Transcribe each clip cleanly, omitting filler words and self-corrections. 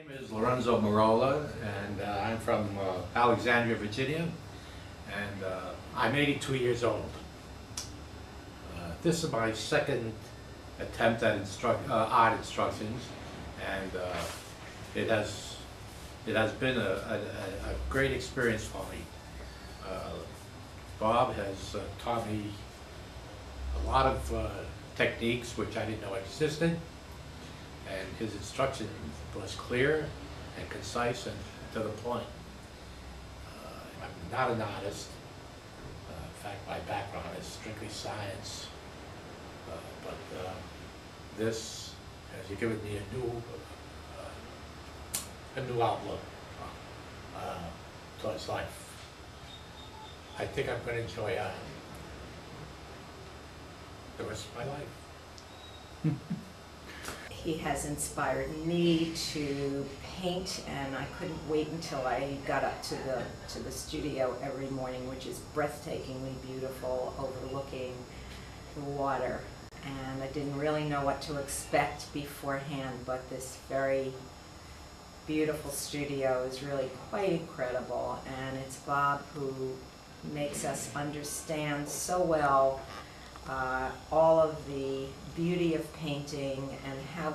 My name is Lorenzo Marola, and I'm from Alexandria, Virginia, and I'm 82 years old. This is my second attempt at art instructions, and it has been a great experience for me. Bob has taught me a lot of techniques which I didn't know existed, and his instruction was clear and concise and to the point. I'm not an artist. In fact, my background is strictly science. But this has given me a new outlook towards life. I think I'm going to enjoy the rest of my life. He has inspired me to paint, and I couldn't wait until I got up to the studio every morning, which is breathtakingly beautiful, overlooking the water. And I didn't really know what to expect beforehand, but this very beautiful studio is really quite incredible, and it's Bob who makes us understand so well all of the beauty of painting and how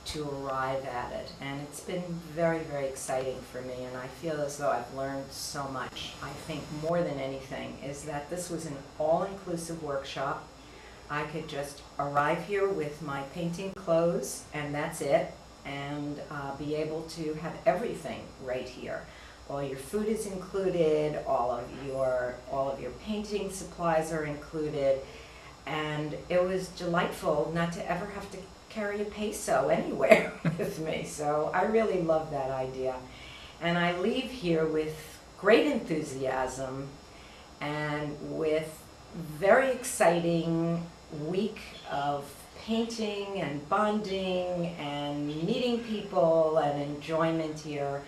to arrive at it. And it's been very, very exciting for me, and I feel as though I've learned so much. I think more than anything is that this was an all-inclusive workshop. I could just arrive here with my painting clothes and that's it, and be able to have everything right here. All your food is included, all of your painting supplies are included. And it was delightful not to ever have to carry a peso anywhere with me. So I really love that idea. And I leave here with great enthusiasm and with very exciting week of painting and bonding and meeting people and enjoyment here.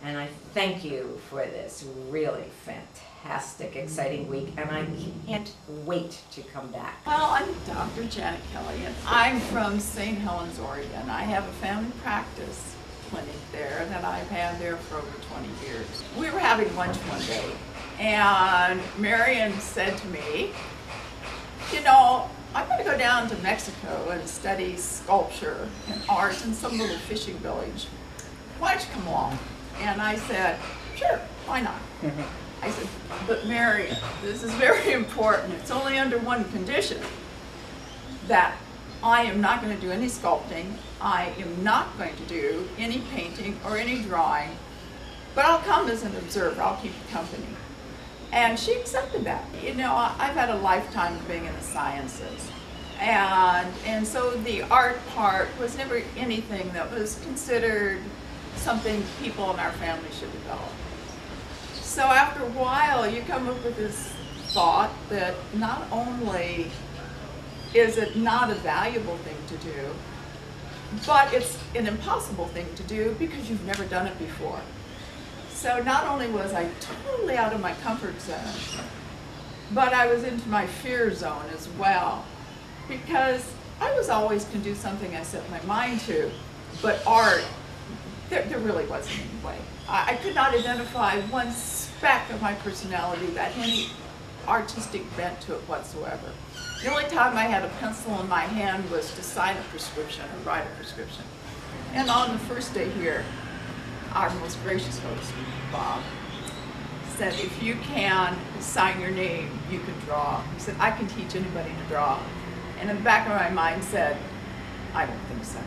And I thank you for this really fantastic, exciting week, and I can't wait to come back. Well, I'm Dr. Janet Kelly, and I'm from St. Helens, Oregon. I have a family practice clinic there that I've had there for over 20 years. We were having lunch one day, and Marion said to me, you know, I'm going to go down to Mexico and study sculpture and art in some little fishing village. Why don't you come along? And I said, sure, why not? I said, but Marion, this is very important. It's only under one condition, that I am not going to do any sculpting. I am not going to do any painting or any drawing, but I'll come as an observer. I'll keep you company. And she accepted that. You know, I've had a lifetime of being in the sciences. And so the art part was never anything that was considered something people in our family should develop. So after a while, you come up with this thought that not only is it not a valuable thing to do, but it's an impossible thing to do because you've never done it before. So not only was I totally out of my comfort zone, but I was into my fear zone as well, because I was always going to do something I set my mind to, but art, there really wasn't any way. I could not identify one speck of my personality that had any artistic bent to it whatsoever. The only time I had a pencil in my hand was to sign a prescription or write a prescription. And on the first day here, our most gracious host, Bob, said, if you can sign your name, you can draw. He said, I can teach anybody to draw. And in the back of my mind said, I don't think so.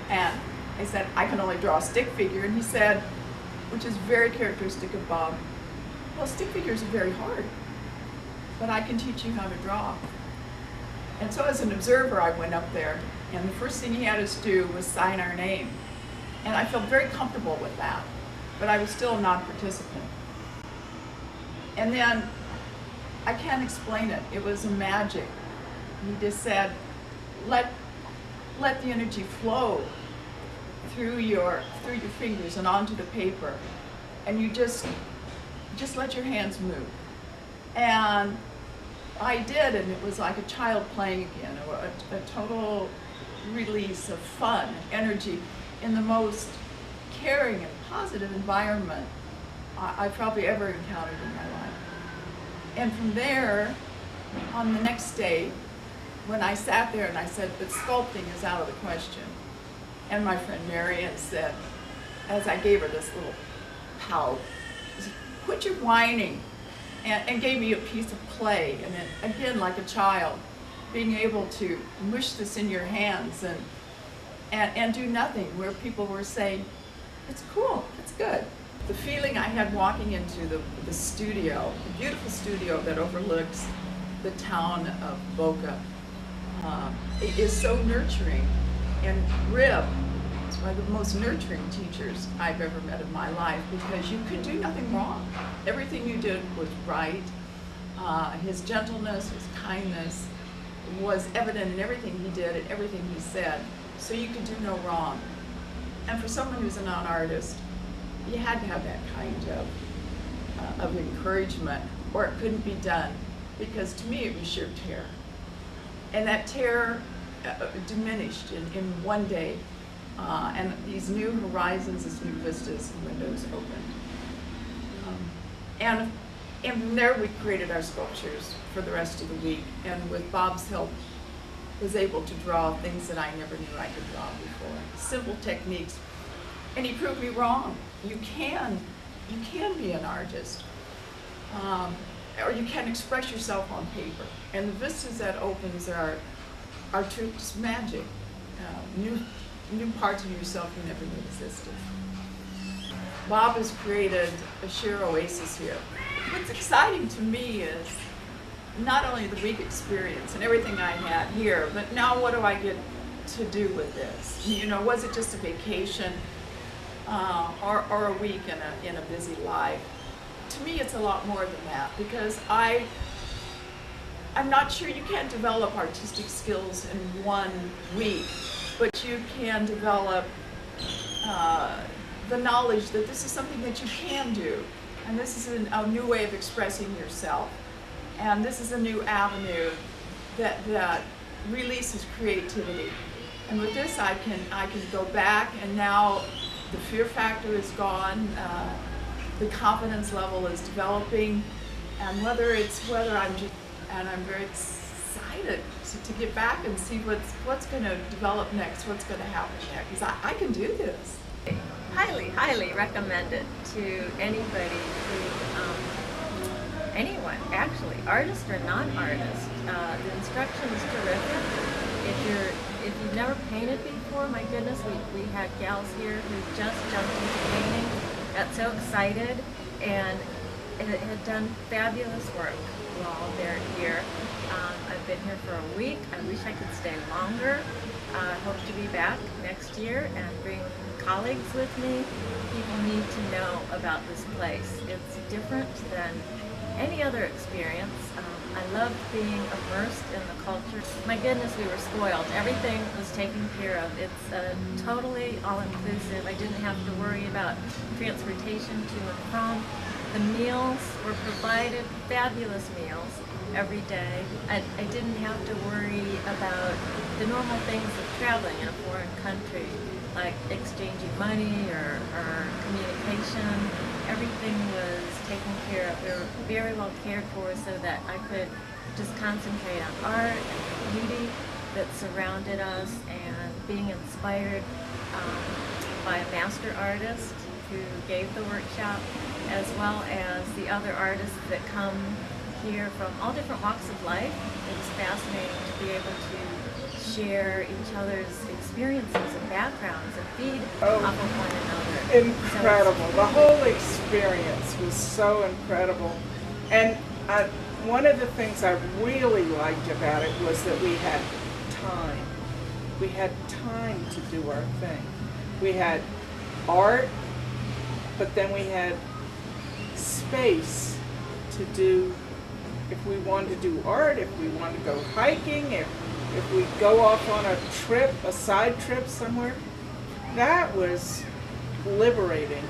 And I said, I can only draw a stick figure. And he said, which is very characteristic of Bob, well, stick figures are very hard, but I can teach you how to draw. And so as an observer, I went up there, and the first thing he had us do was sign our name. And I felt very comfortable with that, but I was still a non-participant. And then, I can't explain it. It was a magic. He just said, let the energy flow through your fingers and onto the paper, and you just let your hands move. And I did, and it was like a child playing again, a total release of fun, energy, in the most caring and positive environment I probably ever encountered in my life. And from there, on the next day, when I sat there and I said, but sculpting is out of the question. And my friend Marion said, as I gave her this little pout, she said, quit your whining, and gave me a piece of clay. And then, again, like a child, being able to mush this in your hands and do nothing, where people were saying, it's cool, it's good. The feeling I had walking into the studio, the beautiful studio that overlooks the town of Boca, it is so nurturing. And Rib is one of the most nurturing teachers I've ever met in my life, because you could do nothing wrong. Everything you did was right. His gentleness, his kindness was evident in everything he did and everything he said, so you could do no wrong. And for someone who's a non-artist, you had to have that kind of encouragement, or it couldn't be done, because to me it was sheer terror. And that terror diminished in one day, and these new horizons, these new vistas and windows opened. And from there we created our sculptures for the rest of the week, and with Bob's help was able to draw things that I never knew I could draw before. Simple techniques. And he proved me wrong. You can be an artist, or you can express yourself on paper. And the vistas that opens are just magic. New parts of yourself you never knew existed. Bob has created a sheer oasis here. What's exciting to me is not only the week experience and everything I had here, but now what do I get to do with this? You know, was it just a vacation or a week in a busy life? To me, it's a lot more than that, because I'm not sure you can't develop artistic skills in 1 week, but you can develop the knowledge that this is something that you can do, and this is a new way of expressing yourself, and this is a new avenue that releases creativity. And with this, I can go back, and now the fear factor is gone, the confidence level is developing, and whether I'm very excited to get back and see what's going to develop next, what's going to happen next, because I can do this. Highly, highly recommend it to anybody anyone, actually, artist or non-artist. The instruction is terrific. If you've never painted before, my goodness, we had gals here who just jumped into painting, got so excited, and had done fabulous work while they're here. I've been here for a week. I wish I could stay longer. I hope to be back next year and bring colleagues with me. People need to know about this place. It's different than any other experience. I loved being immersed in the culture. My goodness, we were spoiled. Everything was taken care of. It's totally all-inclusive. I didn't have to worry about transportation to and from. The meals were provided, fabulous meals every day. I didn't have to worry about the normal things of traveling in a foreign country, like exchanging money or communication. Everything was taken care of. We were very well cared for, so that I could just concentrate on art and the beauty that surrounded us, and being inspired by a master artist who gave the workshop, as well as the other artists that come here from all different walks of life. It was fascinating to be able to share each other's experiences and backgrounds and feed off of one another. Incredible. The whole experience was so incredible. And one of the things I really liked about it was that we had time. We had time to do our thing. We had art, but then we had space to do, if we wanted to do art, if we wanted to go hiking, if we go off on a trip, a side trip somewhere. That was liberating.